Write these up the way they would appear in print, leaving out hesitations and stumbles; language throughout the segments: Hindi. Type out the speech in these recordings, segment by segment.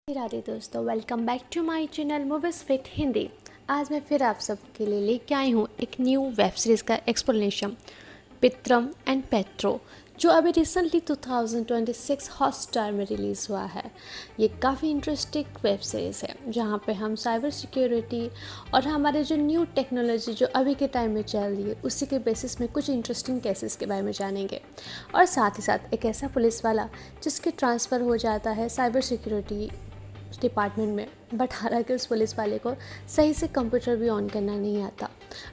राधे दोस्तों, welcome back to my channel movies with Hindi. आज मैं फिर आप सबके लिए लेके आई हूँ एक न्यू वेब सीरीज़ का एक्सप्लेनेशन, पित्रम एंड पेट्रो, जो अभी रिसेंटली 2026 हॉटस्टार में रिलीज़ हुआ है। ये काफ़ी इंटरेस्टिंग वेब सीरीज़ है जहाँ पे हम साइबर सिक्योरिटी और हमारे जो न्यू टेक्नोलॉजी जो अभी के टाइम में चल रही है उसी के बेसिस में कुछ इंटरेस्टिंग केसेस के बारे में जानेंगे, और साथ ही साथ एक ऐसा पुलिस वाला जिसके ट्रांसफ़र हो जाता है साइबर सिक्योरिटी डिपार्टमेंट में, बट हालांकि उस पुलिस वाले को सही से कंप्यूटर भी ऑन करना नहीं आता।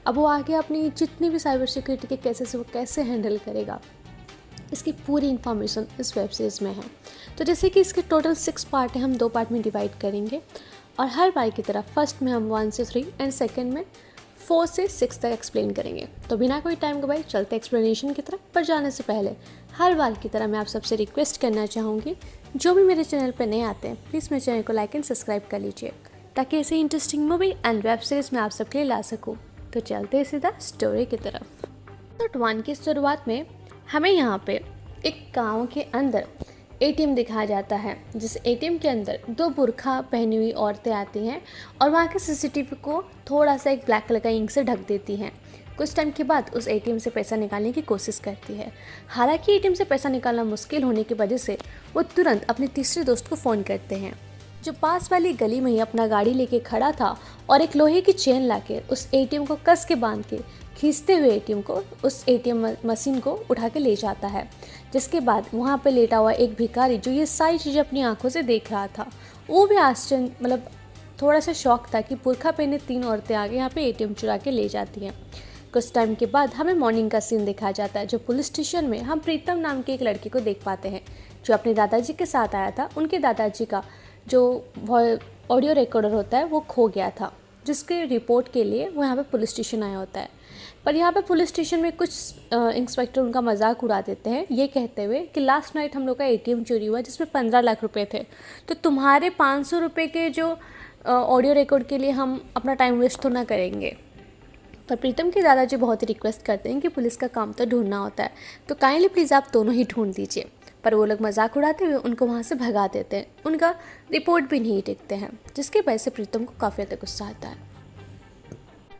अब वो आगे अपनी जितनी भी साइबर सिक्योरिटी के केसेस वो कैसे हैंडल करेगा, इसकी पूरी इन्फॉर्मेशन इस वेब सीरीज़ में है। तो जैसे कि इसके टोटल 6 पार्ट है, हम 2 पार्ट में डिवाइड करेंगे और हर बार की तरह फर्स्ट में हम 1 से 3 एंड सेकेंड में 4 से 6 तक एक्सप्लेन करेंगे। तो बिना कोई टाइम गवाए चलते एक्सप्लेनेशन की तरफ। पर जाने से पहले हर बार की तरह मैं आप सबसे रिक्वेस्ट करना चाहूँगी, जो भी मेरे चैनल पर नए आते हैं प्लीज़ मेरे चैनल को लाइक एंड सब्सक्राइब कर लीजिए, ताकि ऐसे interesting movie and web series मैं आप सबके लिए ला सकूँ। तो चलते हैं सीधा स्टोरी की तरफ। पार्ट 1 की शुरुआत में हमें यहाँ पे एक गाँव के अंदर एटीएम दिखाया जाता है, जिस एटीएम के अंदर 2 बुर्खा पहनी हुई औरतें आती हैं और वहाँ के सीसीटीवी को थोड़ा सा एक ब्लैक कलर का इंक से ढक देती हैं। कुछ टाइम के बाद उस एटीएम से पैसा निकालने की कोशिश करती है। हालांकि एटीएम से पैसा निकालना मुश्किल होने की वजह से वो तुरंत अपने तीसरे दोस्त को फ़ोन करते हैं, जो पास वाली गली में ही अपना गाड़ी लेके खड़ा था, और एक लोहे की चेन लाके उस एटीएम को कस के बांध के खींचते हुए एटीएम को उस एटीएम मशीन को उठा के ले जाता है। जिसके बाद वहाँ पे लेटा हुआ एक भिखारी जो ये सारी चीज़ें अपनी आंखों से देख रहा था, वो भी आश्चर्य मतलब थोड़ा सा शौक था कि बुर्खा पहने 3 औरतें आगे यहाँ पे एटीएम चुरा के ले जाती हैं। कुछ टाइम के बाद हमें मॉर्निंग का सीन दिखाया जाता है, जो पुलिस स्टेशन में हम प्रीतम नाम के एक लड़के को देख पाते हैं, जो अपने दादाजी के साथ आया था। उनके दादाजी का जो ऑडियो रिकॉर्डर होता है वो खो गया था, जिसके रिपोर्ट के लिए वो यहाँ पे पुलिस स्टेशन आया होता है। पर यहाँ पे पुलिस स्टेशन में कुछ इंस्पेक्टर उनका मजाक उड़ा देते हैं, ये कहते हुए कि लास्ट नाइट हम लोग का एटीएम चोरी हुआ जिसमें 15 लाख रुपए थे, तो तुम्हारे 500 रुपये के जो ऑडियो रिकॉर्ड के लिए हम अपना टाइम वेस्ट तो ना करेंगे। पर प्रीतम के दादाजी बहुत ही रिक्वेस्ट करते हैं कि पुलिस का काम तो ढूंढना होता है, तो काइंडली प्लीज़ आप दोनों ही ढूंढ दीजिए। पर वो लोग मजाक उड़ाते हुए उनको वहाँ से भगा देते हैं, उनका रिपोर्ट भी नहीं टिकते हैं, जिसकी वजह से प्रीतम को काफ़ी ज़्यादा गुस्सा आता है।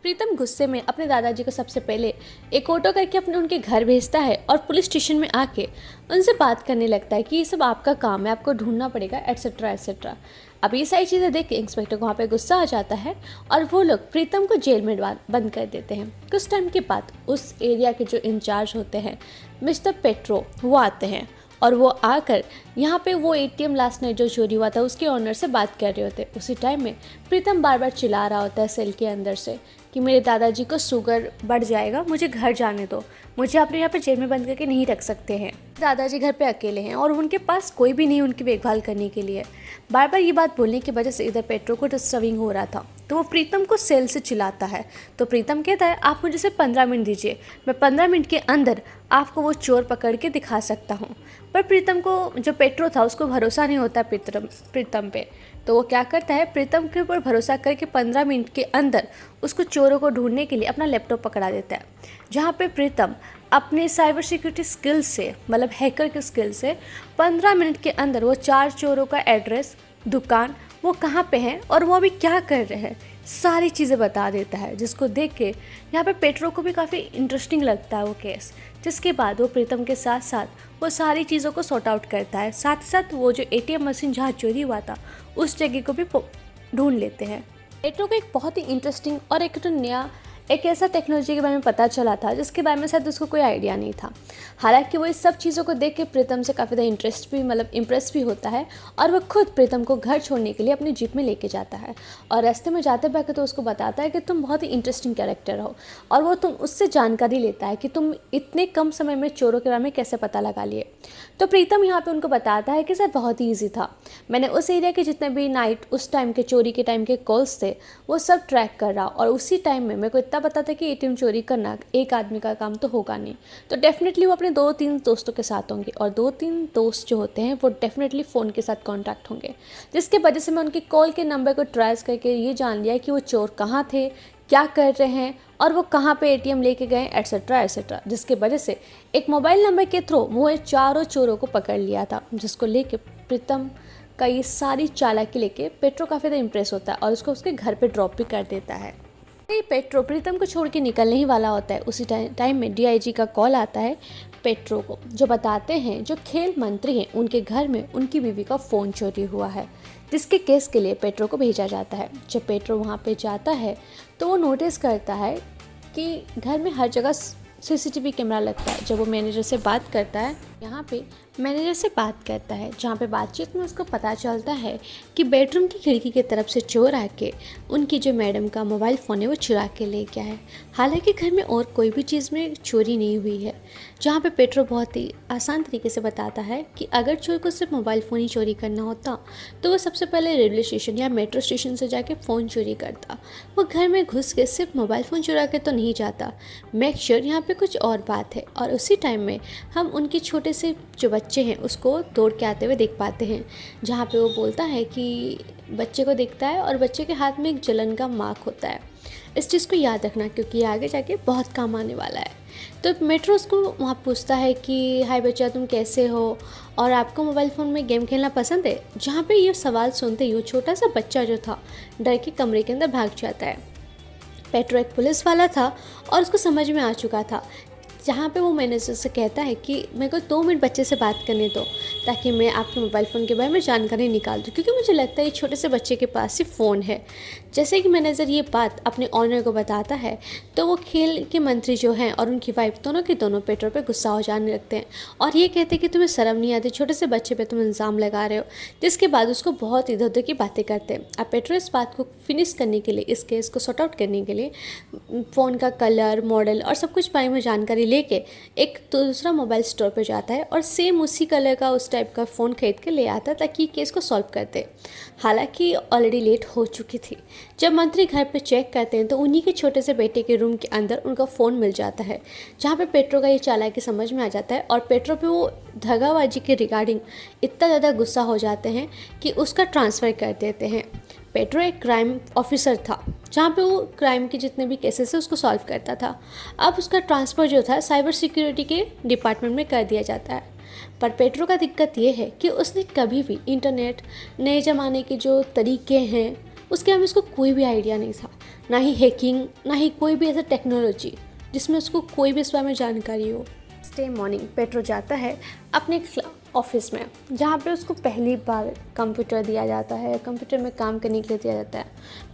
प्रीतम गुस्से में अपने दादाजी को सबसे पहले एक ऑटो करके अपने उनके घर भेजता है और पुलिस स्टेशन में आके उनसे बात करने लगता है कि ये सब आपका काम है, आपको ढूंढना पड़ेगा, एट्सेट्रा एट्सेट्रा। अब ये सारी चीज़ें देख के इंस्पेक्टर को वहाँ पे गुस्सा आ जाता है और वो लोग प्रीतम को जेल में बंद कर देते हैं। कुछ टाइम के बाद उस एरिया के जो इंचार्ज होते हैं मिस्टर पेट्रो, वो आते हैं और वो आकर यहाँ पे वो एटीएम लास्ट नाइट जो चोरी हुआ था उसके ऑनर से बात कर रहे होते। उसी टाइम में प्रीतम बार बार चिल्ला रहा होता है सेल के अंदर से कि मेरे दादाजी को शुगर बढ़ जाएगा, मुझे घर जाने दो, मुझे अपने यहाँ पे जेल में बंद करके नहीं रख सकते हैं। दादाजी घर पे अकेले हैं और उनके पास कोई भी नहीं उनकी देखभाल करने के लिए। बार बार ये बात बोलने की वजह से इधर पेट्रो को डिस्टर्बिंग हो रहा था, तो वो प्रीतम को सेल से चिल्लाता है। तो प्रीतम कहता है आप मुझे सिर्फ 15 मिनट दीजिए, मैं 15 मिनट के अंदर आपको वो चोर पकड़ के दिखा सकता हूँ। पर प्रीतम को, जो पेट्रो था, उसको भरोसा नहीं होता प्रीतम पे, तो वो क्या करता है, प्रीतम के ऊपर भरोसा करके 15 मिनट के अंदर उसको चोरों को ढूंढने के लिए अपना लैपटॉप पकड़ा देता है, जहाँ पे प्रीतम अपने साइबर सिक्योरिटी स्किल्स से, मतलब हैकर के स्किल से 15 मिनट के अंदर वो 4 चोरों का एड्रेस, दुकान, वो कहाँ पे हैं और वो अभी क्या कर रहे हैं, सारी चीज़ें बता देता है। जिसको देख के यहाँ पे पेट्रो को भी काफ़ी इंटरेस्टिंग लगता है वो केस। जिसके बाद वो प्रीतम के साथ साथ वो सारी चीज़ों को सॉर्ट आउट करता है, साथ ही साथ वो जो एटीएम मशीन जहाँ चोरी हुआ था उस जगह को भी ढूंढ लेते हैं। पेट्रो को एक बहुत ही इंटरेस्टिंग और एक ऐसा टेक्नोलॉजी के बारे में पता चला था जिसके बारे में शायद उसको कोई आइडिया नहीं था। हालांकि वो इस सब चीज़ों को देख के प्रीतम से काफ़ी ज़्यादा इम्प्रेस भी होता है और वो खुद प्रीतम को घर छोड़ने के लिए अपनी जीप में लेके जाता है, और रास्ते में जाते वक्त तो उसको बताता है कि तुम बहुत ही इंटरेस्टिंग कैरेक्टर हो, और वो उससे जानकारी लेता है कि तुम इतने कम समय में चोरों के बारे में कैसे पता लगा लिए। तो प्रीतम यहाँ पर उनको बताता है कि सर बहुत ही ईजी था, मैंने उस एरिया के जितने भी नाइट उस टाइम के चोरी के टाइम के कॉल्स थे वो सब ट्रैक कर रहा, और उसी टाइम में मेरे को इतना पता था कि एटीएम चोरी करना एक आदमी का काम तो होगा नहीं, तो डेफिनेटली वो अपने 2-3 दोस्तों के साथ होंगे, और 2-3 दोस्त जो होते हैं वो डेफिनेटली फ़ोन के साथ कांटेक्ट होंगे, जिसके वजह से मैं उनकी कॉल के नंबर को ट्रेस करके ये जान लिया कि वो चोर कहाँ थे, क्या कर रहे हैं, और वो कहाँ पे एटीएम लेके गए, एट्सेट्रा एट्सेट्रा। जिसके वजह से एक मोबाइल नंबर के थ्रू वो 4 चोरों को पकड़ लिया था, जिसको लेके प्रीतम का ये सारी चालाकी लेके पेट्रो काफ़ी ज़्यादा इम्प्रेस होता है और उसको उसके घर पे ड्रॉप भी कर देता है। ये पेट्रो प्रीतम को छोड़ के निकलने ही वाला होता है। उसी टाइम में डीआईजी का कॉल आता है पेट्रो को, जो बताते हैं जो खेल मंत्री हैं उनके घर में उनकी बीवी का फ़ोन चोरी हुआ है, जिसके केस के लिए पेट्रो को भेजा जाता है। जब पेट्रो वहाँ पे जाता है तो वो नोटिस करता है कि घर में हर जगह सीसीटीवी कैमरा लगता है। जब वो मैनेजर से बात करता है, यहाँ पे मैनेजर से बात करता है, जहाँ पे बातचीत में उसको पता चलता है कि बेडरूम की खिड़की की तरफ से चोर आके उनकी जो मैडम का मोबाइल फ़ोन है वो चुरा के ले गया है। हालांकि घर में और कोई भी चीज़ में चोरी नहीं हुई है। जहाँ पे पेट्रो बहुत ही आसान तरीके से बताता है कि अगर चोर को सिर्फ मोबाइल फ़ोन ही चोरी करना होता तो वो सबसे पहले रेलवे स्टेशन या मेट्रो स्टेशन से जाके फ़ोन चोरी करता। वो घर में घुस के सिर्फ मोबाइल फ़ोन चुरा के तो नहीं जाता। मेक श्योर यहाँ पे कुछ और बात है। और उसी टाइम में हम उनके छोटे से जो बच्चे हैं उसको दौड़ के आते हुए देख पाते हैं, जहाँ पे वो बोलता है कि बच्चे को देखता है और बच्चे के हाथ में एक जलन का मार्क होता है। इस चीज़ को याद रखना क्योंकि ये आगे जाके बहुत काम आने वाला है। तो मेट्रो उसको वहाँ पूछता है कि हाय बच्चा, तुम कैसे हो और आपको मोबाइल फ़ोन में गेम खेलना पसंद है। जहाँ पे ये सवाल सुनते ही वो छोटा सा बच्चा जो था डर के कमरे के अंदर भाग जाता है। पेट्रो एक पुलिस वाला था और उसको समझ में आ चुका था, जहाँ पे वो मैनेजर से कहता है कि मेरे को 2 मिनट बच्चे से बात करने दो ताकि मैं आपके मोबाइल फ़ोन के बारे में जानकारी निकाल दूँ, क्योंकि मुझे लगता है ये छोटे से बच्चे के पास ही फ़ोन है। जैसे कि मैनेजर ये बात अपने ऑनर को बताता है तो वो खेल के मंत्री जो हैं और उनकी वाइफ दोनों के दोनों पेट्रो पे गुस्सा हो जाने लगते हैं और ये कहते हैं कि तुम्हें शर्म नहीं आती, छोटे से बच्चे पे तुम इल्ज़ाम लगा रहे हो। जिसके बाद उसको बहुत इधर उधर की बातें करते हैं। अब पेट्रो इस बात को फिनिश करने के लिए, इस केस को सॉर्ट आउट करने के लिए फ़ोन का कलर, मॉडल और सब कुछ बारे में जानकारी लेके एक दूसरा मोबाइल स्टोर पे जाता है और सेम उसी कलर का उस टाइप का फ़ोन खरीद के ले आता है ताकि केस को सॉल्व कर दे। हालांकि ऑलरेडी लेट हो चुकी थी। जब मंत्री घर पे चेक करते हैं तो उन्हीं के छोटे से बेटे के रूम के अंदर उनका फ़ोन मिल जाता है, जहाँ पे पेट्रो का ये चालाकी समझ में आ जाता है और पेट्रो पे वो धगाबाजी के रिगार्डिंग इतना ज़्यादा गुस्सा हो जाते हैं कि उसका ट्रांसफ़र कर देते हैं। पेट्रो एक क्राइम ऑफिसर था, जहाँ पे वो क्राइम के जितने भी केसेस है उसको सॉल्व करता था। अब उसका ट्रांसफ़र जो था साइबर सिक्योरिटी के डिपार्टमेंट में कर दिया जाता है। पर पेट्रो का दिक्कत ये है कि उसने कभी भी इंटरनेट, नए ज़माने के जो तरीके हैं उसके बारे में उसको कोई भी आइडिया नहीं था, ना ही हैकिंग, ना ही कोई भी ऐसा टेक्नोलॉजी जिसमें उसको कोई भी इस बारे में जानकारी हो। डे मॉर्निंग पेट्रो जाता है अपने ऑफिस में, जहाँ पे उसको पहली बार कंप्यूटर दिया जाता है, कंप्यूटर में काम करने के लिए दिया जाता है।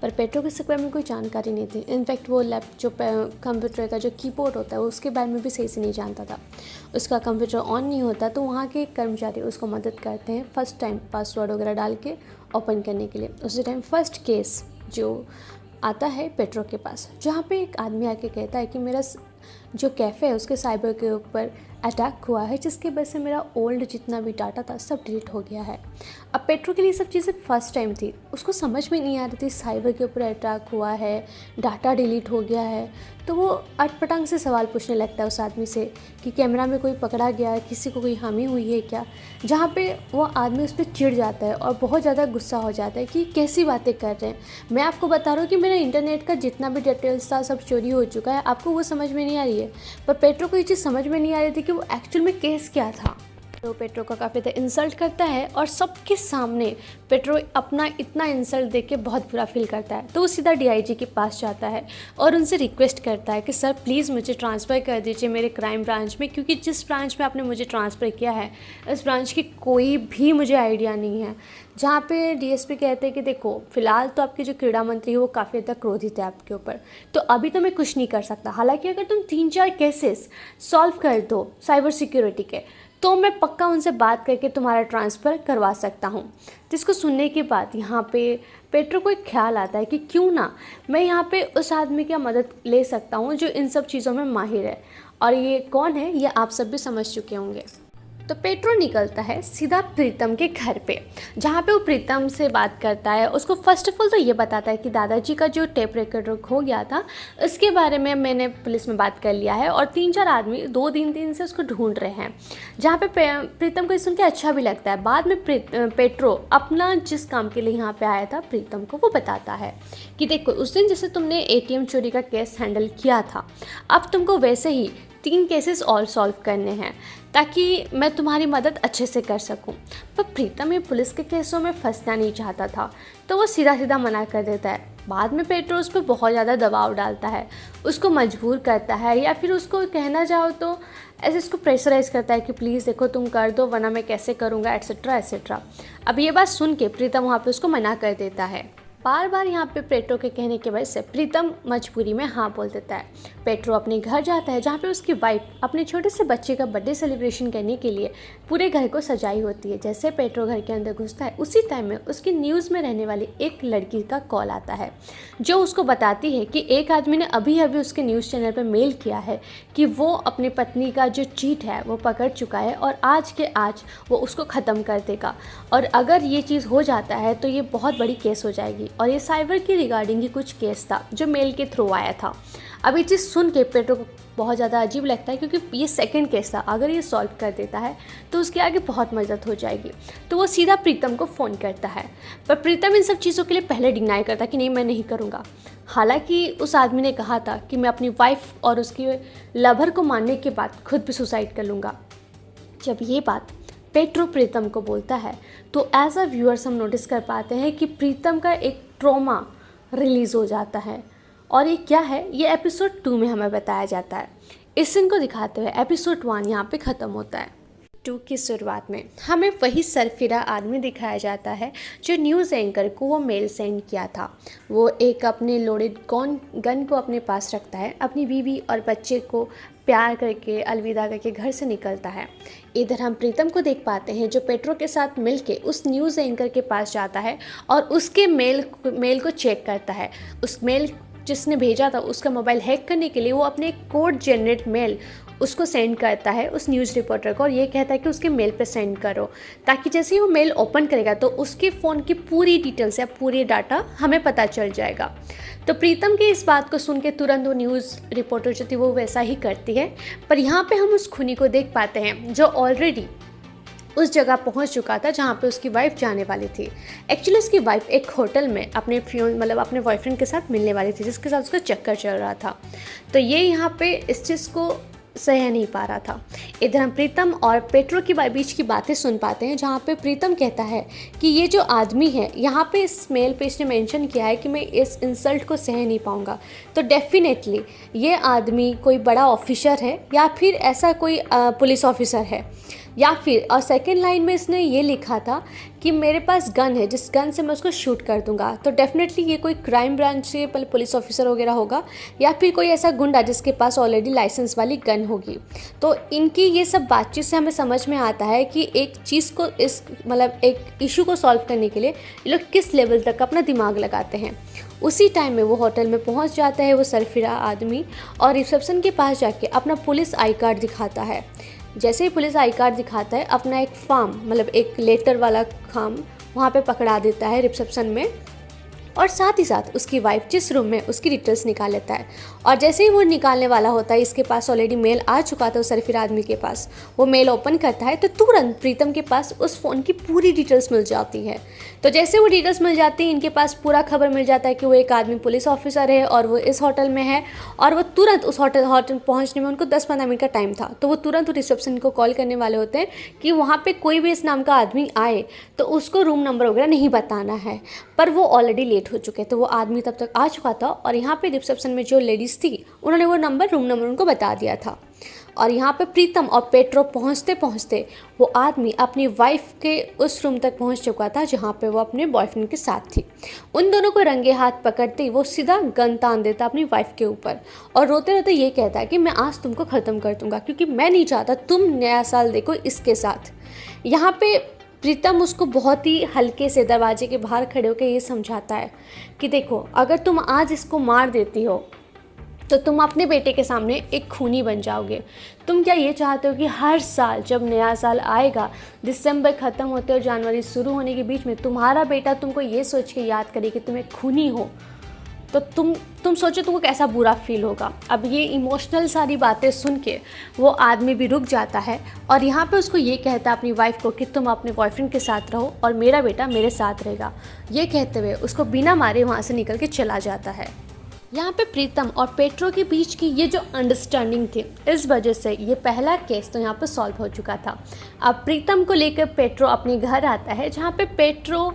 पर पेट्रो को इसके बारे में कोई जानकारी नहीं थी। इनफैक्ट वो जो कंप्यूटर का जो कीबोर्ड होता है उसके बारे में भी सही से नहीं जानता था। उसका कंप्यूटर ऑन नहीं होता तो वहाँ के कर्मचारी उसको मदद करते हैं फर्स्ट टाइम पासवर्ड वगैरह डाल के ओपन करने के लिए। उसी टाइम फर्स्ट केस जो आता है पेट्रो के पास, जहाँ पे एक आदमी आके कहता है कि मेरा जो कैफ़े है उसके साइबर के ऊपर अटैक हुआ है, जिसकी वजह से मेरा ओल्ड जितना भी डाटा था सब डिलीट हो गया है। अब पेट्रो के लिए सब चीज़ें फर्स्ट टाइम थी, उसको समझ में नहीं आ रही थी साइबर के ऊपर अटैक हुआ है, डाटा डिलीट हो गया है। तो वो अटपटांग से सवाल पूछने लगता है उस आदमी से कि कैमरा में कोई पकड़ा गया है, किसी को कोई हानि हुई है क्या। जहाँ पे वो आदमी उस पर चिढ़ जाता है और बहुत ज़्यादा गुस्सा हो जाता है कि कैसी बातें कर रहे हैं, मैं आपको बता रहा हूँ कि मेरा इंटरनेट का जितना भी डिटेल्स था सब चोरी हो चुका है, आपको वो समझ में नहीं आ रही है। पर पेट्रो को ये चीज़ समझ में नहीं आ रही थी कि वो एक्चुअल में केस क्या था। तो पेट्रो का काफ़ी ज़्यादा इंसल्ट करता है और सबके सामने पेट्रो अपना इतना इंसल्ट देख के बहुत बुरा फील करता है। तो वो सीधा डीआईजी के पास जाता है और उनसे रिक्वेस्ट करता है कि सर प्लीज़ मुझे ट्रांसफ़र कर दीजिए मेरे क्राइम ब्रांच में, क्योंकि जिस ब्रांच में आपने मुझे ट्रांसफ़र किया है इस ब्रांच की कोई भी मुझे आइडिया नहीं है। जहाँ पे डीएसपी कहते हैं कि देखो फ़िलहाल तो आपके जो क्रीड़ा मंत्री है वो काफ़ी ज़्यादा क्रोधित है आपके ऊपर, तो अभी तो मैं कुछ नहीं कर सकता। हालांकि अगर तुम 3-4 केसेस सॉल्व कर दो साइबर सिक्योरिटी के तो मैं पक्का उनसे बात करके तुम्हारा ट्रांसफ़र करवा सकता हूँ। जिसको सुनने के बाद यहाँ पे पेट्रो को एक ख्याल आता है कि क्यों ना मैं यहाँ पे उस आदमी की मदद ले सकता हूँ जो इन सब चीज़ों में माहिर है। और ये कौन है ये आप सब भी समझ चुके होंगे। तो पेट्रो निकलता है सीधा प्रीतम के घर पे, जहाँ पे वो प्रीतम से बात करता है। उसको फर्स्ट ऑफ ऑल तो ये बताता है कि दादाजी का जो टेप रिकॉर्डर खो गया था उसके बारे में मैंने पुलिस में बात कर लिया है और 3-4 आदमी 2 दिन से उसको ढूंढ रहे हैं। जहाँ पे प्रीतम को सुन के अच्छा भी लगता है। बाद में पेट्रो अपना जिस काम के लिए यहाँ पर आया था प्रीतम को वो बताता है कि देखो उस दिन जैसे तुमने ATM चोरी का केस हैंडल किया था, अब तुमको वैसे ही 3 केसेस और सॉल्व करने हैं। ताकि मैं तुम्हारी मदद अच्छे से कर सकूं। पर प्रीतम ये पुलिस के केसों में फंसना नहीं चाहता था, तो वो सीधा सीधा मना कर देता है। बाद में पेट्रो उस पर बहुत ज़्यादा दबाव डालता है, उसको मजबूर करता है, या फिर उसको कहना चाहो तो ऐसे उसको प्रेशराइज़ करता है कि प्लीज़ देखो तुम कर दो वरना मैं कैसे करूँगा, एट्सेट्रा एट्सेट्रा। अब ये बात सुन के प्रीतम वहाँ पे उसको मना कर देता है। बार बार यहाँ पे पेट्रो के कहने की वजह से प्रीतम मजबूरी में हाँ बोल देता है। पेट्रो अपने घर जाता है, जहाँ पे उसकी वाइफ अपने छोटे से बच्चे का बर्थडे सेलिब्रेशन करने के लिए पूरे घर को सजाई होती है। जैसे पेट्रो घर के अंदर घुसता है, उसी टाइम में उसकी न्यूज़ में रहने वाली एक लड़की का कॉल आता है, जो उसको बताती है कि एक आदमी ने अभी अभी उसके न्यूज़ चैनल पर मेल किया है कि वो अपनी पत्नी का जो चीट है वो पकड़ चुका है और आज के आज वो उसको ख़त्म कर देगा, और अगर ये चीज़ हो जाता है तो ये बहुत बड़ी केस हो जाएगी। और ये साइबर की रिगार्डिंग ही कुछ केस था जो मेल के थ्रू आया था। अब ये चीज़ सुन के पेट्रो को बहुत ज़्यादा अजीब लगता है, क्योंकि ये सेकंड केस था, अगर ये सॉल्व कर देता है तो उसके आगे बहुत मदद हो जाएगी। तो वो सीधा प्रीतम को फ़ोन करता है, पर प्रीतम इन सब चीज़ों के लिए पहले डिनाई करता कि नहीं मैं नहीं करूँगा। हालांकि उस आदमी ने कहा था कि मैं अपनी वाइफ और उसकी लवर को मारने के बाद खुद भी सुसाइड कर लूँगा। जब ये बात पेट्रो प्रीतम को बोलता है तो एज अ व्यूअर्स हम नोटिस कर पाते हैं कि प्रीतम का एक ट्रॉमा रिलीज़ हो जाता है। और ये क्या है, ये एपिसोड 2 में हमें बताया जाता है। इस सीन को दिखाते हुए एपिसोड 1 यहाँ पे ख़त्म होता है। 2 की शुरुआत में हमें वही सरफिरा आदमी दिखाया जाता है जो न्यूज़ एंकर को वो मेल सेंड किया था। वो एक अपने लोडेड गन को अपने पास रखता है, अपनी बीवी और बच्चे को प्यार करके अलविदा करके घर से निकलता है। इधर हम प्रीतम को देख पाते हैं जो पेट्रो के साथ मिलके उस न्यूज़ एंकर के पास जाता है और उसके मेल को चेक करता है। उस मेल जिसने भेजा था उसका मोबाइल हैक करने के लिए वो अपने कोड जनरेट मेल उसको सेंड करता है उस न्यूज़ रिपोर्टर को, और ये कहता है कि उसके मेल पे सेंड करो, ताकि जैसे ही वो मेल ओपन करेगा तो उसके फ़ोन की पूरी डिटेल्स या पूरी डाटा हमें पता चल जाएगा। तो प्रीतम की इस बात को सुन के तुरंत वो न्यूज़ रिपोर्टर जो थी वो वैसा ही करती है। पर यहाँ पे हम उस खूनी को देख पाते हैं जो ऑलरेडी उस जगह पहुंच चुका था जहाँ पे उसकी वाइफ जाने वाली थी। एक्चुअली उसकी वाइफ एक होटल में अपने अपने बॉयफ्रेंड के साथ मिलने वाली थी, जिसके साथ उसका चक्कर चल रहा था। तो ये यहाँ पे इस चीज़ को सह नहीं पा रहा था। इधर हम प्रीतम और पेट्रो की बीच की बातें सुन पाते हैं, जहाँ पे प्रीतम कहता है कि ये जो आदमी है यहाँ पे इस मेल पे इसने मेंशन किया है कि मैं इस इंसल्ट को सह नहीं पाऊँगा। तो डेफिनेटली ये आदमी कोई बड़ा ऑफिसर है या फिर ऐसा कोई पुलिस ऑफिसर है, या फिर और सेकेंड लाइन में इसने ये लिखा था कि मेरे पास गन है जिस गन से मैं उसको शूट कर दूंगा। तो डेफिनेटली ये कोई क्राइम ब्रांच से पुलिस ऑफिसर वगैरह होगा, या फिर कोई ऐसा गुंडा जिसके पास ऑलरेडी लाइसेंस वाली गन होगी। तो इनकी ये सब बातचीत से हमें समझ में आता है कि एक चीज़ को इस एक इशू को सॉल्व करने के लिए ये लोग किस लेवल तक अपना दिमाग लगाते हैं। उसी टाइम में वो होटल में पहुंच जाता है वो सरफिरा आदमी, और रिसेप्शन के पास जाके अपना पुलिस आई कार्ड दिखाता है। जैसे ही पुलिस आई कार्ड दिखाता है अपना एक फॉर्म एक लेटर वाला फॉर्म वहाँ पे पकड़ा देता है रिसेप्शन में, और साथ ही साथ उसकी वाइफ जिस रूम में उसकी डिटेल्स निकाल लेता है। और जैसे ही वो निकालने वाला होता है, इसके पास ऑलरेडी मेल आ चुका था उस सरफिरा आदमी के पास, वो मेल ओपन करता है तो तुरंत प्रीतम के पास उस फ़ोन की पूरी डिटेल्स मिल जाती है। तो जैसे वो डिटेल्स मिल जाती है, इनके पास पूरा खबर मिल जाता है कि वो एक आदमी पुलिस ऑफिसर है और वो इस होटल में है, और वो तुरंत उस होटल पहुँचने में उनको 10-15 मिनट का टाइम था। तो वो तुरंत रिसेप्शन को कॉल करने वाले होते हैं कि वहाँ पर कोई भी इस नाम का आदमी आए तो उसको रूम नंबर वगैरह नहीं बताना है। पर वो ऑलरेडी लेट हो चुके, तो वो आदमी तब तक आ चुका था, और यहाँ पे रिसेप्शन में जो लेडीज़ थी उन्होंने वो रूम नंबर उनको बता दिया था। और यहाँ पे प्रीतम और पेट्रो पहुँचते पहुँचते वो आदमी अपनी वाइफ के उस रूम तक पहुँच चुका था जहाँ पे वो अपने बॉयफ्रेंड के साथ थी। उन दोनों को रंगे हाथ पकड़ते ही वो सीधा गन तान देता अपनी वाइफ के ऊपर, और रोते रोते ये कहता है कि मैं आज तुमको ख़त्म कर दूँगा, क्योंकि मैं नहीं चाहता तुम नया साल देखो इसके साथ। यहाँ पे प्रीतम उसको बहुत ही हल्के से दरवाजे के बाहर खड़े होकर ये समझाता है कि देखो, अगर तुम आज इसको मार देती हो तो तुम अपने बेटे के सामने एक खूनी बन जाओगे। तुम क्या ये चाहते हो कि हर साल जब नया साल आएगा, दिसंबर ख़त्म होते और जनवरी शुरू होने के बीच में तुम्हारा बेटा तुमको ये सोच के याद करे कि तुम एक खूनी हो, तो तुम सोचो तुमको कैसा बुरा फील होगा। अब ये इमोशनल सारी बातें सुन के वो आदमी भी रुक जाता है, और यहाँ पे उसको ये कहता है अपनी वाइफ को कि तुम अपने बॉयफ्रेंड के साथ रहो और मेरा बेटा मेरे साथ रहेगा। ये कहते हुए उसको बिना मारे वहाँ से निकल के चला जाता है। यहाँ पे प्रीतम और पेट्रो के बीच की ये जो अंडरस्टैंडिंग थी, इस वजह से ये पहला केस तो यहाँ पे सॉल्व हो चुका था। अब प्रीतम को लेकर पेट्रो अपने घर आता है, जहाँ पे पेट्रो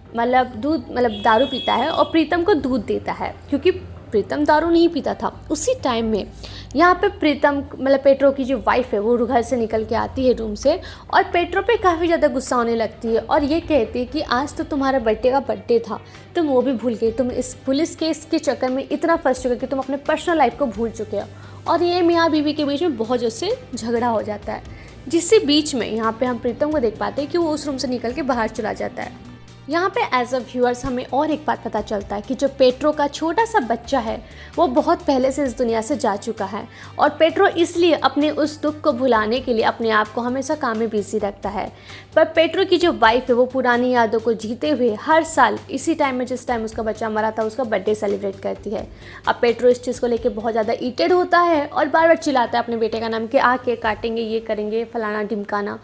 मतलब दारू पीता है और प्रीतम को दूध देता है, क्योंकि प्रीतम दारू नहीं पीता था। उसी टाइम में यहाँ पे प्रीतम पेट्रो की जो वाइफ है वो घर से निकल के आती है रूम से, और पेट्रो पे काफ़ी ज़्यादा गुस्सा होने लगती है और ये कहती है कि आज तो तुम्हारा बर्थडे का बर्थडे था, तुम वो भी भूल गए, तुम इस पुलिस केस के चक्कर में इतना फंस चुके कि तुम अपने पर्सनल लाइफ को भूल चुके हो। और ये मियाँ बीवी के बीच में बहुत जोर से झगड़ा हो जाता है, जिससे बीच में यहाँ पे हम प्रीतम को देख पाते हैं कि वो उस रूम से निकल के बाहर चला जाता है। यहाँ पे एज अ व्यूअर्स हमें और एक बात पता चलता है कि जो पेट्रो का छोटा सा बच्चा है वो बहुत पहले से इस दुनिया से जा चुका है, और पेट्रो इसलिए अपने उस दुख को भुलाने के लिए अपने आप को हमेशा काम में बिजी रखता है। पर पेट्रो की जो वाइफ है वो पुरानी यादों को जीते हुए हर साल इसी टाइम में, जिस टाइम उसका बच्चा मरा था, उसका बर्थडे सेलिब्रेट करती है। अब पेट्रो इस चीज़ को लेकर बहुत ज़्यादा ईटेड होता है और बार बार चिल्लाता है अपने बेटे का नाम कि आके काटेंगे, ये करेंगे, फलाना ढिमकाना,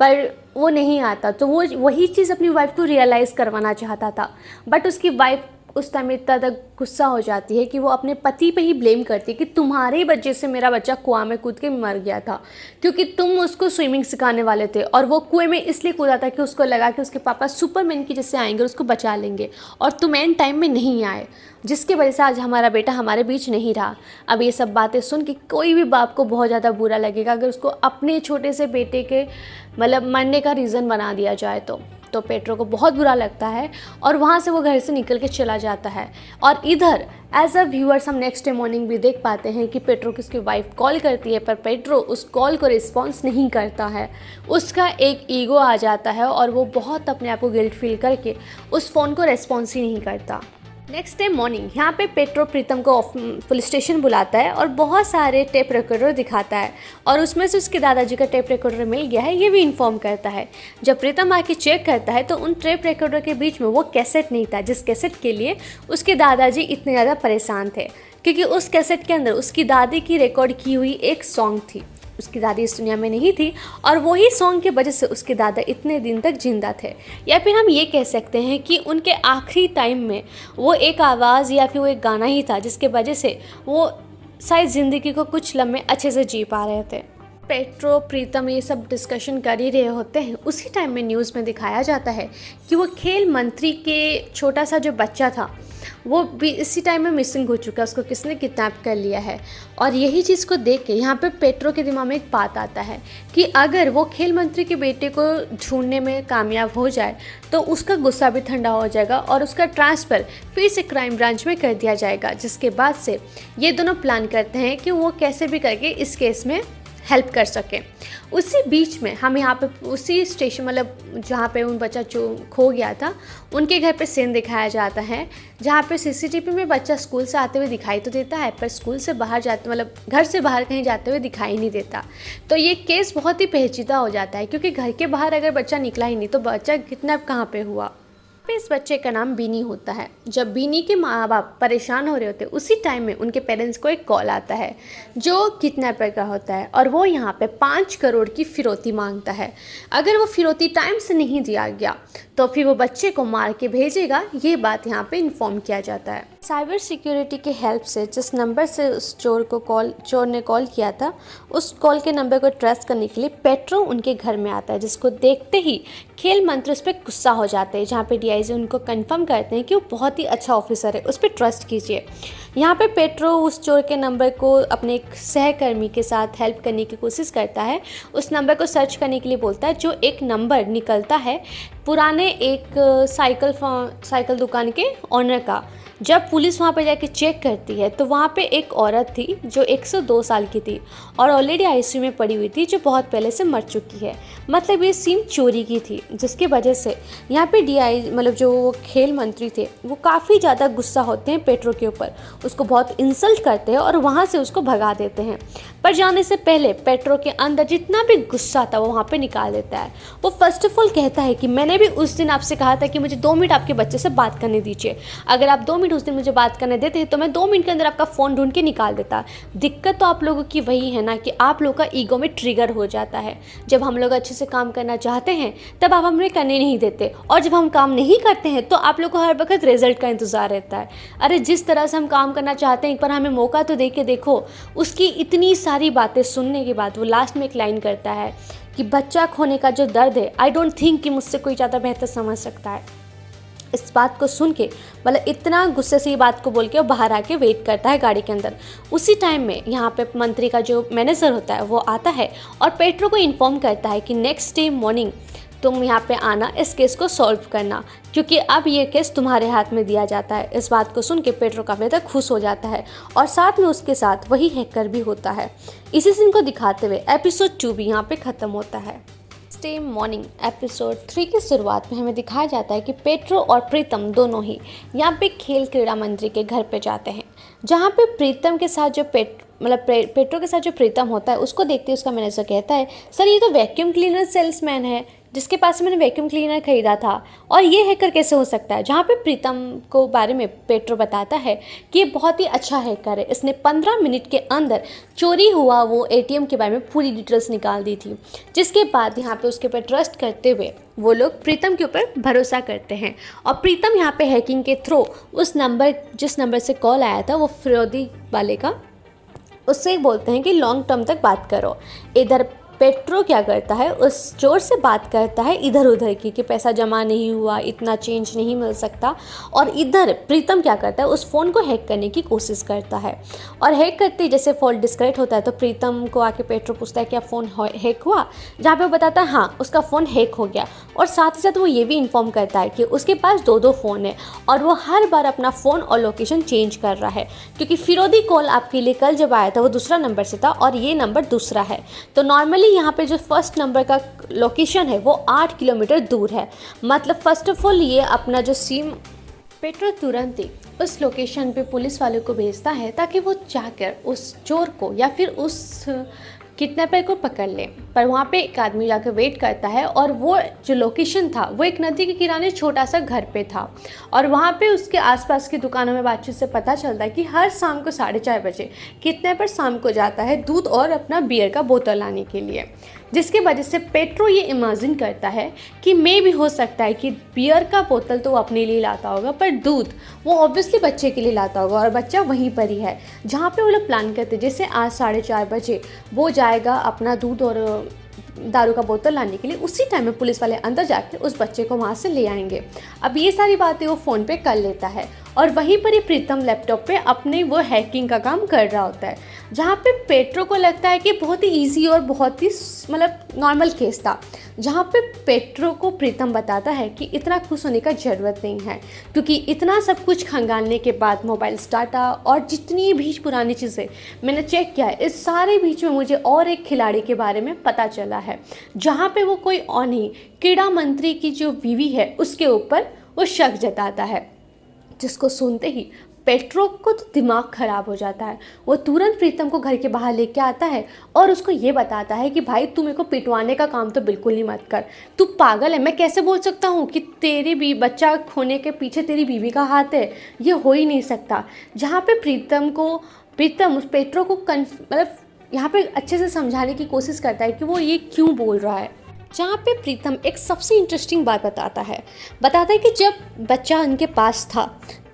पर वो नहीं आता। तो वो वही चीज़ अपनी वाइफ को रियलाइज़ करवाना चाहता था, बट उसकी वाइफ उस टाइम इतना तक गुस्सा हो जाती है कि वो अपने पति पे ही ब्लेम करती है कि तुम्हारे वजह से मेरा बच्चा कुआं में कूद के मर गया था, क्योंकि तुम उसको स्विमिंग सिखाने वाले थे, और वो कुएं में इसलिए कूदा था कि उसको लगा कि उसके पापा सुपरमैन की जैसे आएंगे, उसको बचा लेंगे, और तुम एंड टाइम में नहीं आए, जिसकी वजह से आज हमारा बेटा हमारे बीच नहीं रहा। अब ये सब बातें सुन के कोई भी बाप को बहुत ज़्यादा बुरा लगेगा अगर उसको अपने छोटे से बेटे के मरने का रीज़न बना दिया जाए तो पेट्रो को बहुत बुरा लगता है और वहाँ से वो घर से निकल के चला जाता है। और इधर एज अ व्यूअर्स हम नेक्स्ट डे मॉर्निंग भी देख पाते हैं कि पेट्रो की उसकी वाइफ कॉल करती है, पर पेट्रो उस कॉल को रिस्पॉन्स नहीं करता है। उसका एक ईगो आ जाता है और वो बहुत अपने आप को गिल्ट फील करके उस फ़ोन को रिस्पॉन्स ही नहीं करता। नेक्स्ट डे मॉर्निंग यहाँ पे पेट्रो प्रीतम को पुलिस स्टेशन बुलाता है और बहुत सारे टेप रिकॉर्डर दिखाता है, और उसमें से उसके दादाजी का टेप रिकॉर्डर मिल गया है ये भी इन्फॉर्म करता है। जब प्रीतम आके चेक करता है तो उन टेप रिकॉर्डर के बीच में वो कैसेट नहीं था, जिस कैसेट के लिए उसके दादाजी इतने ज़्यादा परेशान थे, क्योंकि उस कैसेट के अंदर उसकी दादी की रिकॉर्ड की हुई एक सॉन्ग थी। उसकी दादी इस दुनिया में नहीं थी और वही सॉन्ग की वजह से उसके दादा इतने दिन तक जिंदा थे। या फिर हम ये कह सकते हैं कि उनके आखिरी टाइम में वो एक आवाज़ या फिर वो एक गाना ही था जिसके वजह से वो शायद ज़िंदगी को कुछ लम्हे अच्छे से जी पा रहे थे। पेट्रो प्रीतम ये सब डिस्कशन कर ही रहे होते हैं, उसी टाइम में न्यूज़ में दिखाया जाता है कि वो खेल मंत्री के छोटा सा जो बच्चा था वो भी इसी टाइम में मिसिंग हो चुका है, उसको किसने किडनैप कर लिया है। और यही चीज़ को देख के यहाँ पे पेट्रो के दिमाग में एक बात आता है कि अगर वो खेल मंत्री के बेटे को ढूंढने में कामयाब हो जाए तो उसका गुस्सा भी ठंडा हो जाएगा और उसका ट्रांसफ़र फिर से क्राइम ब्रांच में कर दिया जाएगा, जिसके बाद से ये दोनों प्लान करते हैं कि वो कैसे भी करके इस केस में हेल्प कर सके। उसी बीच में हम यहाँ पे उसी स्टेशन जहाँ पे उन बच्चा जो खो गया था उनके घर पे सीन दिखाया जाता है, जहाँ पे सीसीटीवी में बच्चा स्कूल से आते हुए दिखाई तो देता है, पर स्कूल से बाहर जाते घर से बाहर कहीं जाते हुए दिखाई नहीं देता। तो ये केस बहुत ही पेचीदा हो जाता है, क्योंकि घर के बाहर अगर बच्चा निकला ही नहीं तो बच्चा किडनैप कहाँ पे हुआ। इस बच्चे का नाम बीनी होता है। जब बीनी के माँ बाप परेशान हो रहे होते उसी टाइम में उनके पेरेंट्स को एक कॉल आता है जो किडनैपर का होता है, और वो यहाँ पे 5 करोड़ की फिरौती मांगता है। अगर वो फिरौती टाइम से नहीं दिया गया तो फिर वो बच्चे को मार के भेजेगा, ये बात यहाँ पे इन्फॉर्म किया जाता है। साइबर सिक्योरिटी के हेल्प से जिस नंबर से उस चोर ने कॉल किया था उस कॉल के नंबर को ट्रेस करने के लिए पेट्रो उनके घर में आता है, जिसको देखते ही खेल मंत्री उस पर गुस्सा हो जाते हैं, जहाँ पे डीआईजी उनको कंफर्म करते हैं कि वो बहुत ही अच्छा ऑफिसर है, उस पर ट्रस्ट कीजिए। यहाँ पे पेट्रो उस चोर के नंबर को अपने एक सहकर्मी के साथ हेल्प करने की कोशिश करता है, उस नंबर को सर्च करने के लिए बोलता है, जो एक नंबर निकलता है पुराने एक साइकिल दुकान के ऑनर का। जब पुलिस वहाँ पर जाके चेक करती है तो वहाँ पे एक औरत थी जो 102 साल की थी और ऑलरेडी आईसीयू में पड़ी हुई थी, जो बहुत पहले से मर चुकी है। मतलब ये सिम चोरी की थी, जिसकी वजह से यहाँ पे डीआई जो खेल मंत्री थे वो काफ़ी ज़्यादा गुस्सा होते हैं पेट्रो के ऊपर, उसको बहुत इंसल्ट करते हैं और वहाँ से उसको भगा देते हैं। पर जाने से पहले पेट्रो के अंदर जितना भी गुस्सा था वो वहाँ पे निकाल देता है। वो फर्स्ट ऑफ ऑल कहता है कि मैंने भी उस दिन आपसे कहा था कि मुझे 2 मिनट आपके बच्चे से बात करने दीजिए, अगर आप 2 मिनट उस दिन मुझे बात करने देते तो मैं 2 मिनट के अंदर आपका फ़ोन ढूंढ के निकाल देता। दिक्कत तो आप लोगों की वही है ना कि आप लोगों का ईगो में ट्रिगर हो जाता है। जब हम लोग अच्छे से काम करना चाहते हैं तब आप हमें करने नहीं देते, और जब हम काम नहीं करते हैं तो आप लोग को हर वक्त रिजल्ट का इंतज़ार रहता है। अरे जिस तरह से हम काम काम करना चाहते हैं, एक बार हमें मौका तो दे के देखो। उसकी इतनी सारी बातें सुनने के बाद वो लास्ट में एक लाइन करता है कि बच्चा खोने का जो दर्द है, आई डोंट थिंक कि मुझसे कोई ज़्यादा बेहतर समझ सकता है। इस बात को सुन के मतलब इतना गुस्से से ये बात को बोल के वो बाहर आके वेट करता है गाड़ी के अंदर। उसी टाइम में यहाँ पे मंत्री का जो मैनेजर होता है वो आता है और पेट्रो को इन्फॉर्म करता है कि नेक्स्ट डे मॉर्निंग तुम यहाँ पे आना, इस केस को सॉल्व करना, क्योंकि अब ये केस तुम्हारे हाथ में दिया जाता है। इस बात को सुन के पेट्रो काफ़ी ज़्यादा खुश हो जाता है और साथ में उसके साथ वही हैकर भी होता है। इसी सीन को दिखाते हुए एपिसोड 2 भी यहाँ पे ख़त्म होता है। डे मॉर्निंग एपिसोड 3 की शुरुआत में हमें दिखाया जाता है कि पेट्रो और प्रीतम दोनों ही यहाँ पे खेल क्रीड़ा मंत्री के घर पे जाते हैं, जहाँ पे प्रीतम के साथ जो पेट्रो के साथ जो प्रीतम होता है उसको देखते ही उसका मैनेजर कहता है, सर ये तो वैक्यूम क्लीनर सेल्समैन है जिसके पास से मैंने वैक्यूम क्लीनर खरीदा था, और ये हैकर कैसे हो सकता है। जहाँ पे प्रीतम को बारे में पेट्रो बताता है कि ये बहुत ही अच्छा हैकर है, इसने 15 मिनट के अंदर चोरी हुआ वो एटीएम के बारे में पूरी डिटेल्स निकाल दी थी। जिसके बाद यहाँ पे उसके ऊपर ट्रस्ट करते हुए वो लोग प्रीतम के ऊपर भरोसा करते हैं और प्रीतम यहाँ पे हैकिंग के थ्रू उस नंबर जिस नंबर से कॉल आया था वो फिरोदी वाले का, उससे बोलते हैं कि लॉन्ग टर्म तक बात करो। इधर पेट्रो क्या करता है, उस चोर से बात करता है इधर उधर की कि पैसा जमा नहीं हुआ, इतना चेंज नहीं मिल सकता, और इधर प्रीतम क्या करता है, उस फ़ोन को हैक करने की कोशिश करता है। और हैक करते ही जैसे फ़ोन डिस्कनेक्ट होता है तो प्रीतम को आके पेट्रो पूछता है क्या फ़ोन हैक हुआ, जहाँ पे वो बताता है हाँ उसका फ़ोन हैक हो गया। और साथ ही साथ वो ये भी इन्फॉर्म करता है कि उसके पास 2 फ़ोन है और वो हर बार अपना फ़ोन और लोकेशन चेंज कर रहा है, क्योंकि फिरोदी कॉल आपके लिए कल जब आया था वो दूसरा नंबर से था और ये नंबर दूसरा है। तो नॉर्मली यहाँ पे जो फर्स्ट नंबर का लोकेशन है वो 8 किलोमीटर दूर है। मतलब फर्स्ट ऑफ ऑल ये अपना जो सिम पेट्रो तुरंत ही उस लोकेशन पे पुलिस वालों को भेजता है ताकि वो जाकर उस चोर को या फिर उस किडनैपर को पकड़ ले। पर वहाँ पे एक आदमी जाकर वेट करता है और वो जो लोकेशन था वो एक नदी के किनारे छोटा सा घर पे था, और वहाँ पे उसके आसपास की दुकानों में बातचीत से पता चलता है कि हर शाम को 4:30 बजे किडनैपर शाम को जाता है दूध और अपना बियर का बोतल लाने के लिए। जिसके वजह से पेट्रो ये इमेजिन करता है कि मे भी हो सकता है कि बियर का बोतल तो वो अपने लिए लाता होगा पर दूध वो ऑब्वियसली बच्चे के लिए लाता होगा, और बच्चा वहीं पर ही है जहाँ पे वो लोग प्लान करते हैं। जैसे आज 4:30 बजे वो जाएगा अपना दूध और दारू का बोतल लाने के लिए, उसी टाइम में पुलिस वाले अंदर जाके उस बच्चे को वहाँ से ले आएंगे। अब ये सारी बातें वो फ़ोन पे कर लेता है और वहीं पर ही प्रीतम लैपटॉप पे अपने वो हैकिंग का काम कर रहा होता है, जहाँ पे पेट्रो को लगता है कि बहुत ही इजी और बहुत ही मतलब नॉर्मल केस था। जहाँ पे पेट्रो को प्रीतम बताता है कि इतना खुश होने का ज़रूरत नहीं है, क्योंकि इतना सब कुछ खंगालने के बाद मोबाइल डाटा और जितनी भी पुरानी चीज़ें मैंने चेक किया है, इस सारे बीच में मुझे और एक खिलाड़ी के बारे में पता चला है, जहाँ पे वो कोई और नहीं क्रीड़ा मंत्री की जो बीवी है उसके ऊपर वो शक जताता है। जिसको सुनते ही पेट्रो को तो दिमाग ख़राब हो जाता है। वो तुरंत प्रीतम को घर के बाहर लेके आता है और उसको ये बताता है कि भाई तू मेरे को पिटवाने का काम तो बिल्कुल नहीं मत कर, तू पागल है। मैं कैसे बोल सकता हूँ कि तेरी भी बच्चा खोने के पीछे तेरी बीवी का हाथ है, ये हो ही नहीं सकता। जहाँ पे प्रीतम उस पेट्रो को मतलब यहाँ पे अच्छे से समझाने की कोशिश करता है कि वो ये क्यों बोल रहा है। जहाँ पे प्रीतम एक सबसे इंटरेस्टिंग बात बताता है कि जब बच्चा उनके पास था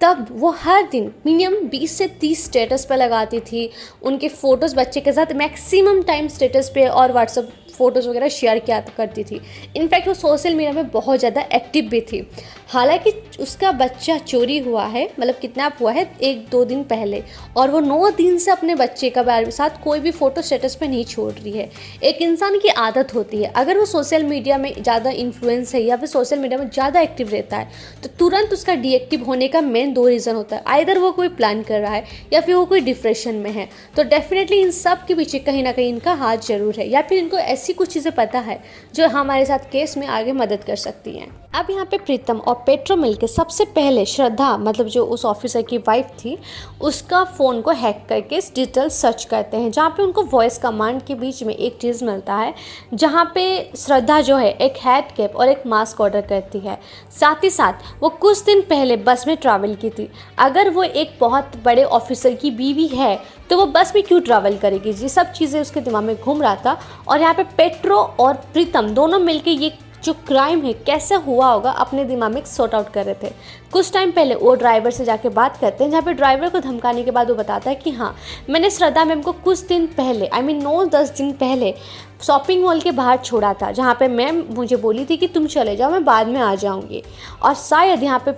तब वो हर दिन मिनिमम 20 से 30 स्टेटस पे लगाती थी उनके फ़ोटोज़ बच्चे के साथ, मैक्सिमम टाइम स्टेटस पे और व्हाट्सएप फ़ोटोज़ वगैरह शेयर किया करती थी। इनफैक्ट वो सोशल मीडिया में बहुत ज़्यादा एक्टिव भी थी। हालांकि उसका बच्चा चोरी हुआ है, मतलब किडनैप हुआ है 1-2 दिन पहले, और वो 9 दिन से अपने बच्चे का बारे साथ कोई भी फ़ोटो स्टेटस पे नहीं छोड़ रही है। एक इंसान की आदत होती है, अगर वो सोशल मीडिया में ज़्यादा इन्फ्लुएंस है या फिर सोशल मीडिया में ज़्यादा एक्टिव रहता है तो तुरंत उसका डीएक्टिव होने का मेन 2 रीज़न होता है। आइदर वो कोई प्लान कर रहा है या फिर वो कोई डिप्रेशन में है। तो डेफिनेटली इन सब के पीछे कहीं ना कहीं इनका हाथ जरूर है, या फिर इनको ऐसी कुछ चीज़ें पता है जो हमारे साथ केस में आगे मदद कर सकती हैं। अब यहाँ पे प्रीतम और पेट्रो मिलके सबसे पहले श्रद्धा, मतलब जो उस ऑफिसर की वाइफ थी, उसका फ़ोन को हैक करके डिटेल सर्च करते हैं, जहाँ पे उनको वॉइस कमांड के बीच में एक चीज़ मिलता है जहाँ पे श्रद्धा जो है एक हेड कैप और एक मास्क ऑर्डर करती है। साथ ही साथ वो कुछ दिन पहले बस में ट्रैवल की थी। अगर वो एक बहुत बड़े ऑफिसर की बीवी है तो वो बस में क्यों ट्रैवल करेगी, ये सब चीज़ें उसके दिमाग में घूम रहा था। और यहाँ पे पेट्रो और प्रीतम दोनों मिलके ये जो क्राइम है कैसे हुआ होगा अपने दिमाग में सॉर्ट आउट कर रहे थे। कुछ टाइम पहले वो ड्राइवर से जाके बात करते हैं, जहाँ पे ड्राइवर को धमकाने के बाद वो बताता है कि हाँ, मैंने श्रद्धा मैम को कुछ दिन पहले 9-10 दिन पहले शॉपिंग मॉल के बाहर छोड़ा था, जहाँ पे मैम मुझे बोली थी कि तुम चले जाओ, मैं बाद में आ जाऊँगी। और शायद यहाँ पे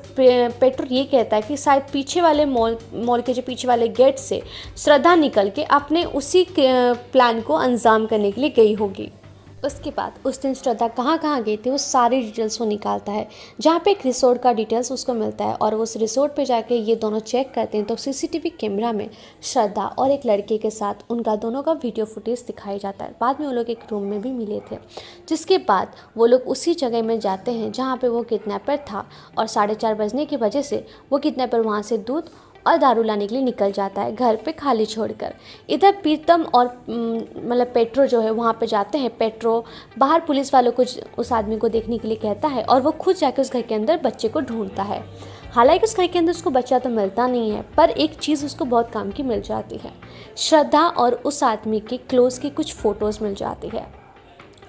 पेट्रो ये कहता है कि शायद पीछे वाले मॉल के जो पीछे वाले गेट से श्रद्धा निकल के अपने उसी प्लान को अंजाम करने के लिए गई होगी। उसके बाद उस दिन श्रद्धा कहाँ कहाँ गई थी वो सारी डिटेल्स वो निकालता है, जहाँ पे एक रिसोर्ट का डिटेल्स उसको मिलता है। और उस रिसोर्ट पे जाके ये दोनों चेक करते हैं तो सीसीटीवी कैमरा में श्रद्धा और एक लड़के के साथ उनका दोनों का वीडियो फुटेज दिखाया जाता है। बाद में वो लोग एक रूम में भी मिले थे, जिसके बाद वो लोग उसी जगह में जाते हैं जहाँ पर वो किडनैपर था। और 4:30 बजने की वजह से वो किडनैपर वहाँ से दूध और दारू लाने के लिए निकल जाता है, घर पे खाली छोड़कर। इधर प्रीतम और मतलब पेट्रो जो है वहाँ पे जाते हैं। पेट्रो बाहर पुलिस वालों को उस आदमी को देखने के लिए कहता है और वो खुद जाके उस घर के अंदर बच्चे को ढूंढता है। हालांकि उस घर के अंदर उसको बच्चा तो मिलता नहीं है, पर एक चीज़ उसको बहुत काम की मिल जाती है। श्रद्धा और उस आदमी के क्लोज की कुछ फ़ोटोज़ मिल जाती है।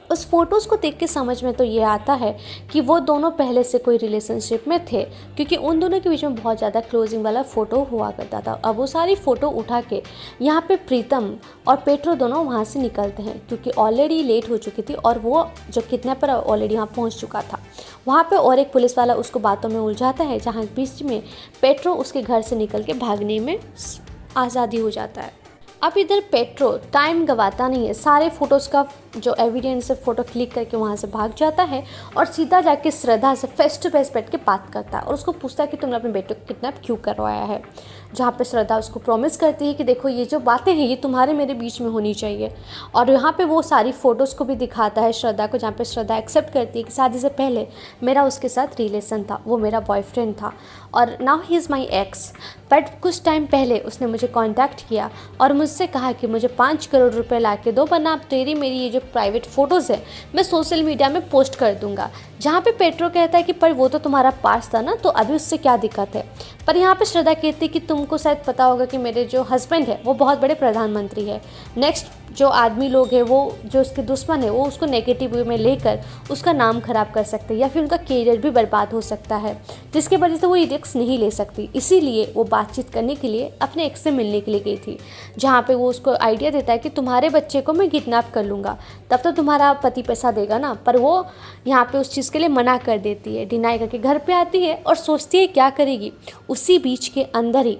उस फोटोज़ को देख के समझ में तो ये आता है कि वो दोनों पहले से कोई रिलेशनशिप में थे, क्योंकि उन दोनों के बीच में बहुत ज़्यादा क्लोजिंग वाला फ़ोटो हुआ करता था। अब वो सारी फ़ोटो उठा के यहाँ पे प्रीतम और पेट्रो दोनों वहाँ से निकलते हैं, क्योंकि ऑलरेडी लेट हो चुकी थी और वो जो किडनैपर ऑलरेडी वहाँ पहुँच चुका था। वहाँ पर और एक पुलिस वाला उसको बातों में उलझाता है, जहाँ बीच में पेट्रो उसके घर से निकल के भागने में आज़ादी हो जाता है। अब इधर पेट्रो टाइम गवाता नहीं है, सारे फ़ोटोज़ का जो एविडेंस है फ़ोटो क्लिक करके वहाँ से भाग जाता है और सीधा जाके श्रद्धा से फेस टू फेस बैठ के बात करता है और उसको पूछता है कि तुमने अपने बेटे को किडनैप क्यों करवाया है। जहाँ पे श्रद्धा उसको प्रॉमिस करती है कि देखो ये जो बातें हैं ये तुम्हारे मेरे बीच में होनी चाहिए। और यहाँ पे वो सारी फ़ोटोज़ को भी दिखाता है श्रद्धा को, जहाँ पे श्रद्धा एक्सेप्ट करती है कि शादी से पहले मेरा उसके साथ रिलेशन था, वो मेरा बॉयफ्रेंड था और now he is my x. But कुछ टाइम पहले उसने मुझे कॉन्टैक्ट किया और मुझसे कहा कि मुझे 5 करोड़ रुपए ला के दो, वरना आप तेरी मेरी ये जो प्राइवेट फ़ोटोज़ है मैं सोशल मीडिया में पोस्ट कर दूंगा। जहाँ पे पेट्रो कहता है कि पर वो तो तुम्हारा पास था ना, तो अभी उससे क्या दिक्कत है। पर यहाँ पे श्रद्धा कहती है कि तुमको शायद पता होगा कि मेरे जो हस्बैंड है वो बहुत बड़े प्रधानमंत्री है, नेक्स्ट जो आदमी लोग हैं वो जो उसके दुश्मन है वो उसको नेगेटिव वे में लेकर उसका नाम खराब कर सकते हैं या फिर उनका करियर भी बर्बाद हो सकता है, जिसके वजह से वो ये रिस्क नहीं ले सकती। इसीलिए वो बातचीत करने के लिए अपने एक्स से मिलने के लिए गई थी, जहाँ पे वो उसको आइडिया देता है कि तुम्हारे बच्चे को मैं किडनैप कर लूँगा, तब तो तुम्हारा पति पैसा देगा ना। पर वो यहाँ पे उस चीज़ के लिए मना कर देती है, डिनाई करके घर पे आती है और सोचती है क्या करेगी। उसी बीच के अंदर ही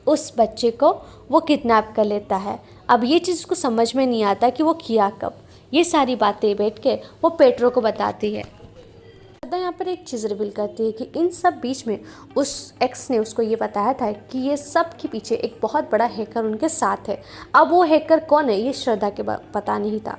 उस बच्चे को वो किडनैप कर लेता है। अब ये चीज़ उसको समझ में नहीं आता कि वो किया कब। ये सारी बातें बैठ के वो पेट्रो को बताती है। श्रद्धा यहाँ पर एक चीज़ रिवील करती है कि इन सब बीच में उस एक्स ने उसको ये बताया था कि ये सब के पीछे एक बहुत बड़ा हैकर उनके साथ है। अब वो हैकर कौन है ये श्रद्धा के पता नहीं था।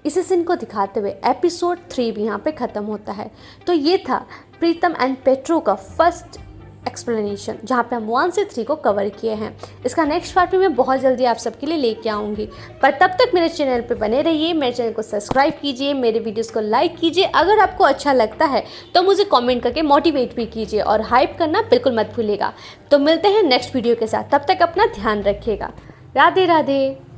इसी सीन को दिखाते हुए एपिसोड 3 भी यहाँ पे ख़त्म होता है। तो ये था प्रीतम एंड पेट्रो का फर्स्ट एक्सप्लेनेशन, जहाँ पे हम 1 से 3 को कवर किए हैं। इसका नेक्स्ट पार्ट भी मैं बहुत जल्दी आप सबके लिए लेके आऊँगी, पर तब तक मेरे चैनल पे बने रहिए, मेरे चैनल को सब्सक्राइब कीजिए, मेरे वीडियोस को लाइक कीजिए। अगर आपको अच्छा लगता है तो मुझे कमेंट करके मोटिवेट भी कीजिए और हाइप करना बिल्कुल मत भूलिएगा। तो मिलते हैं नेक्स्ट वीडियो के साथ, तब तक अपना ध्यान रखिएगा। राधे राधे।